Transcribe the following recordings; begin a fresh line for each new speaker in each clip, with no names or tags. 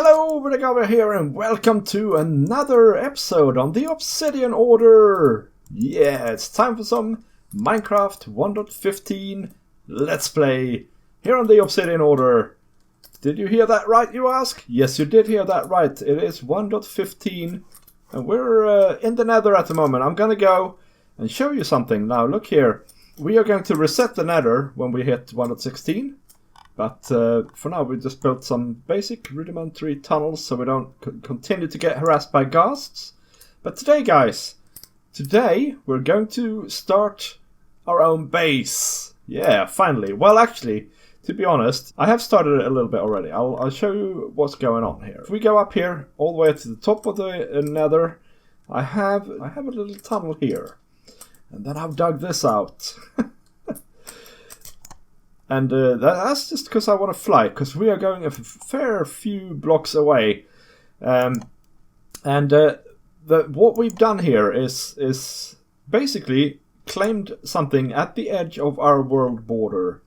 Hello, Vidargavia here, and welcome to another episode on the Obsidian Order. Yeah, it's time for some Minecraft 1.15 Let's Play here on the Obsidian Order. Did you hear that right, you ask? Yes, you did hear that right. It is 1.15, and we're in the nether at the moment. I'm gonna go and show you something. Now, look here. We are going to reset the nether when we hit 1.16. But for now, we just built some basic rudimentary tunnels so we don't continue to get harassed by ghasts. But today, guys, we're going to start our own base. Yeah, finally. Well, actually, to be honest, I have started it a little bit already. I'll show you what's going on here. If we go up here, all the way to the top of the nether, I have a little tunnel here. And then I've dug this out. And that's just because I want to fly, because we are going a fair few blocks away. What we've done here is basically claimed something at the edge of our world border.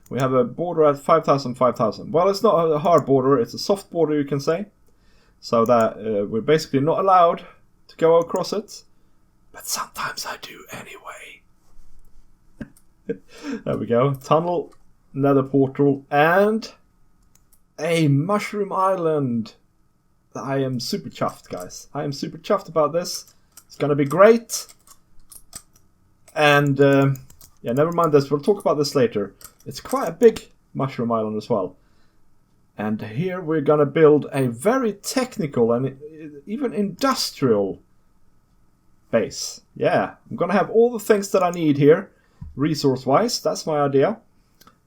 We have a border at 5,000, 5,000. Well, it's not a hard border, it's a soft border, you can say. So that we're basically not allowed to go across it. But sometimes I do anyway. There we go. Tunnel. Nether portal, and a mushroom island. I am super chuffed, guys. I am super chuffed about this. It's gonna be great. And yeah, never mind this. We'll talk about this later. It's quite a big mushroom island as well. And here we're gonna build a very technical and even industrial base. Yeah, I'm gonna have all the things that I need here, resource-wise. That's my idea.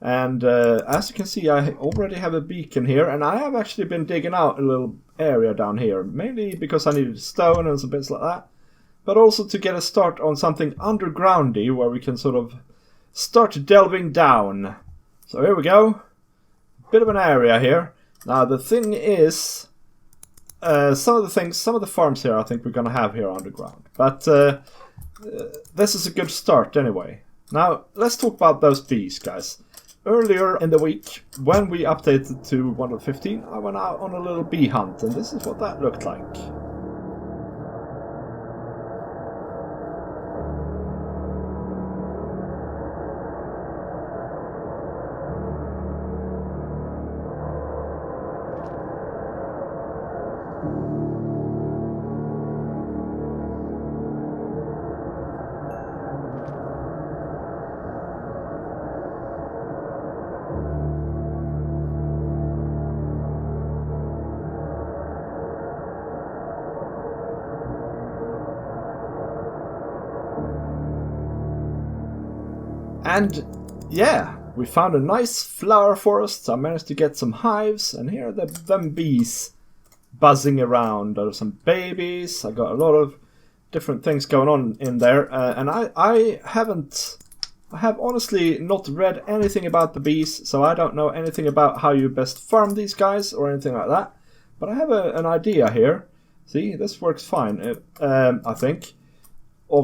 And as you can see, I already have a beacon here, and I have actually been digging out a little area down here, mainly because I needed stone and some bits like that, but also to get a start on something undergroundy where we can sort of start delving down. So here we go, bit of an area here. Now the thing is, some of the farms here I think we're gonna have here underground, but this is a good start anyway. Now let's talk about those bees, guys. Earlier in the week, when we updated to 1.15, I went out on a little bee hunt, and this is what that looked like. And yeah, we found a nice flower forest. I managed to get some hives, and here are them bees buzzing around. There are some babies. I got a lot of different things going on in there, and I have honestly not read anything about the bees, so I don't know anything about how you best farm these guys or anything like that. But I have an idea here. See, this works fine, I think.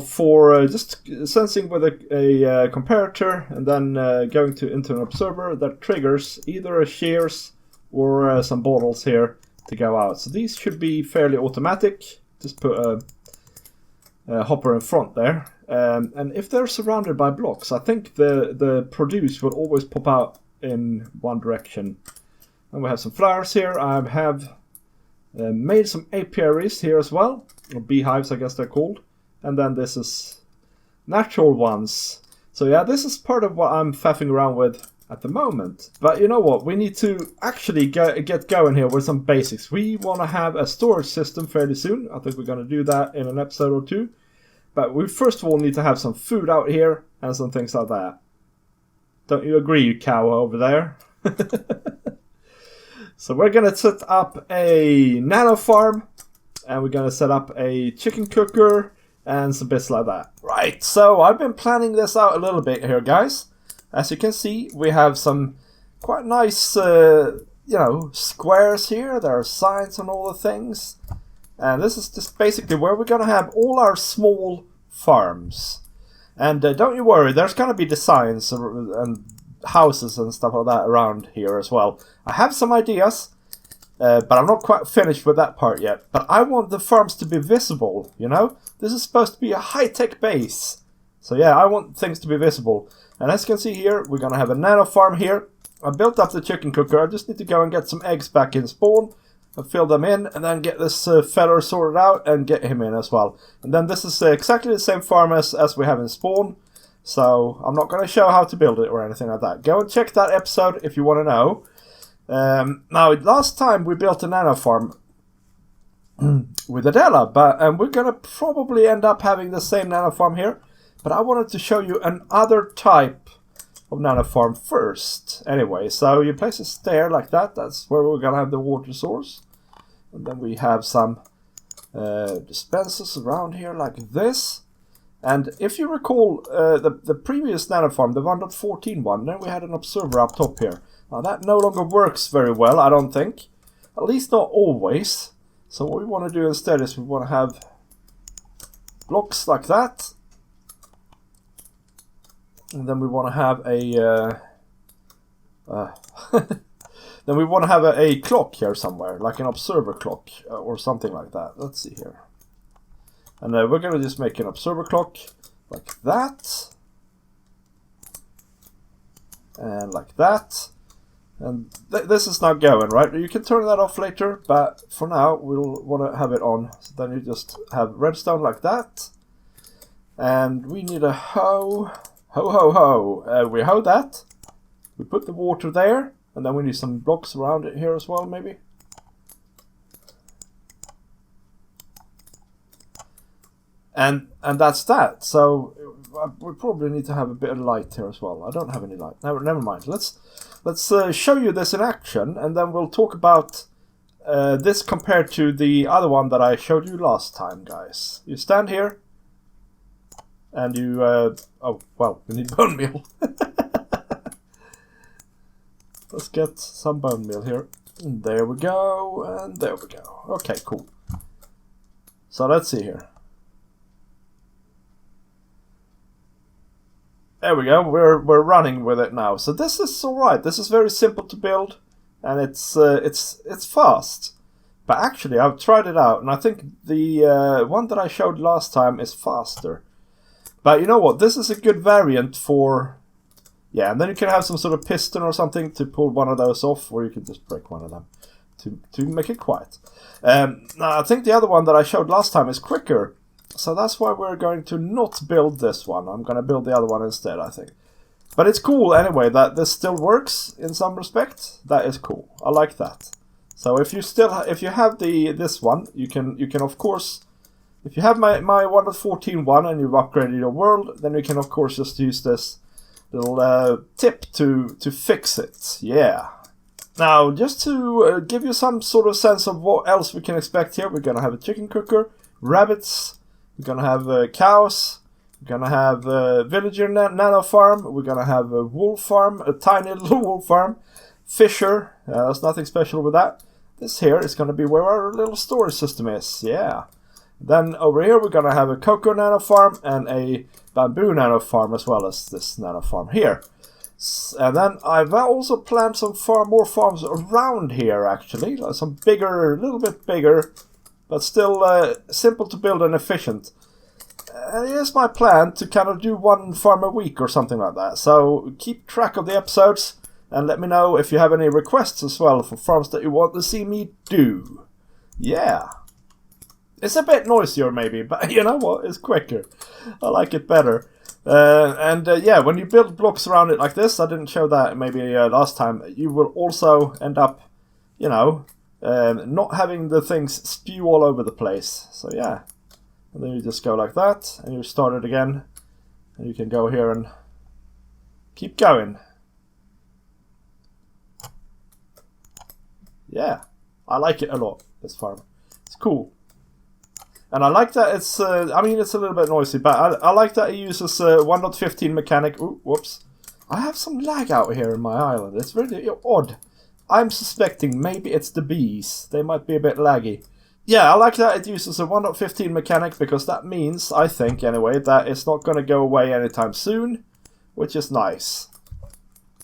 For just sensing with a comparator and then going into an observer that triggers either a shears or some bottles here to go out. So these should be fairly automatic. Just put a hopper in front there. And if they're surrounded by blocks, I think the produce will always pop out in one direction. And we have some flowers here. I have made some apiaries here as well. Or beehives, I guess they're called. And then this is natural ones. So yeah, this is part of what I'm faffing around with at the moment. But you know what? We need to actually get going here with some basics. We want to have a storage system fairly soon. I think we're going to do that in an episode or two. But we first of all need to have some food out here and some things like that. Don't you agree, you cow over there? So we're going to set up a nano farm. And we're going to set up a chicken cooker. And some bits like that. Right, so I've been planning this out a little bit here, guys. As you can see, we have some quite nice, squares here. There are signs on all the things. And this is just basically where we're going to have all our small farms. And don't you worry, there's going to be designs and houses and stuff like that around here as well. I have some ideas. But I'm not quite finished with that part yet. But I want the farms to be visible, you know? This is supposed to be a high-tech base. So yeah, I want things to be visible. And as you can see here, we're going to have a nano farm here. I built up the chicken cooker. I just need to go and get some eggs back in spawn. And fill them in, and then get this feller sorted out and get him in as well. And then this is exactly the same farm as we have in spawn. So I'm not going to show how to build it or anything like that. Go and check that episode if you want to know. Now, last time we built a nano farm with Adela, and we're going to probably end up having the same nano farm here. But I wanted to show you another type of nano farm first. Anyway, so you place a stair like that. That's where we're going to have the water source. And then we have some dispensers around here like this. And if you recall the previous nano farm, the 1.14 one, then we had an observer up top here. Now that no longer works very well, I don't think. At least not always. So what we want to do instead is we want to have blocks like that. And then we want to have a then we want to have a clock here somewhere, like an observer clock or something like that. Let's see here. And we're going to just make an observer clock like that. And like that. And this is not going, right? You can turn that off later, but for now we'll want to have it on. So then you just have redstone like that. And we need a hoe. Ho, ho, ho. We hoe that. We put the water there. And then we need some blocks around it here as well, maybe. And that's that. So we probably need to have a bit of light here as well. I don't have any light. Never mind. Let's show you this in action. And then we'll talk about this compared to the other one that I showed you last time, guys. You stand here. And you, oh, well, we need bone meal. Let's get some bone meal here. And there we go, and there we go. Okay, cool. So let's see here. There we go, we're running with it now. So this is alright, this is very simple to build, and it's fast. But actually, I've tried it out, and I think the one that I showed last time is faster. But you know what, this is a good variant for... Yeah, and then you can have some sort of piston or something to pull one of those off, or you can just break one of them to make it quiet. Now, I think the other one that I showed last time is quicker, so that's why we're going to not build this one. I'm going to build the other one instead, I think. But it's cool anyway that this still works in some respect. That is cool. I like that. So if you have this one, you can of course... If you have my 1.14 one and you've upgraded your world, then you can of course just use this little tip to fix it. Yeah. Now, just to give you some sort of sense of what else we can expect here, we're going to have a chicken cooker, rabbits, we're going to have cows, we're going to have a villager nano farm, we're going to have a wool farm, a tiny little wool farm, fisher, there's nothing special with that. This here is going to be where our little storage system is. Yeah. Then over here we're going to have a cocoa nano farm and a bamboo nano farm as well as this nano farm here. And then I've also planned some more farms around here actually. Some bigger, a little bit bigger, but still simple to build and efficient. And here's my plan to kind of do one farm a week or something like that. So keep track of the episodes and let me know if you have any requests as well for farms that you want to see me do. Yeah. It's a bit noisier maybe, but you know what? It's quicker. I like it better. Yeah, when you build blocks around it like this, I didn't show that maybe last time, you will also end up, you know, not having the things spew all over the place. So yeah, and then you just go like that, and you start it again, and you can go here and keep going. Yeah, I like it a lot, this farm. It's cool. And I like that it's, I mean, it's a little bit noisy, but I like that it uses 1.15 mechanic. Ooh, whoops. I have some lag out here in my island. It's really odd. I'm suspecting maybe it's the bees. They might be a bit laggy. Yeah, I like that it uses a 1.15 mechanic because that means, I think anyway, that it's not going to go away anytime soon, which is nice.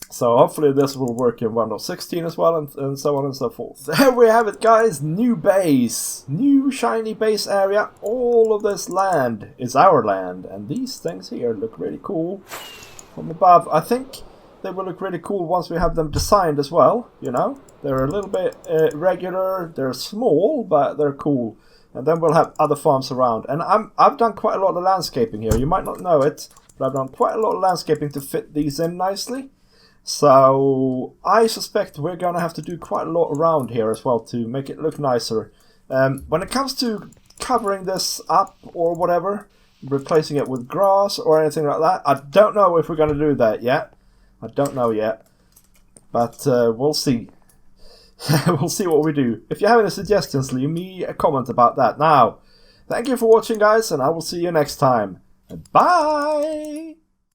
So hopefully this will work in Windows 16 as well, and so on and so forth. There we have it, guys. New base. New shiny base area. All of this land is our land. And these things here look really cool from above. I think they will look really cool once we have them designed as well, you know. They're a little bit regular. They're small, but they're cool. And then we'll have other farms around. And I've done quite a lot of landscaping here. You might not know it, but I've done quite a lot of landscaping to fit these in nicely. So I suspect we're going to have to do quite a lot around here as well to make it look nicer. When it comes to covering this up or whatever, replacing it with grass or anything like that, I don't know if we're going to do that yet. I don't know yet. But we'll see. We'll see what we do. If you have any suggestions, leave me a comment about that. Now, thank you for watching, guys, and I will see you next time. Bye!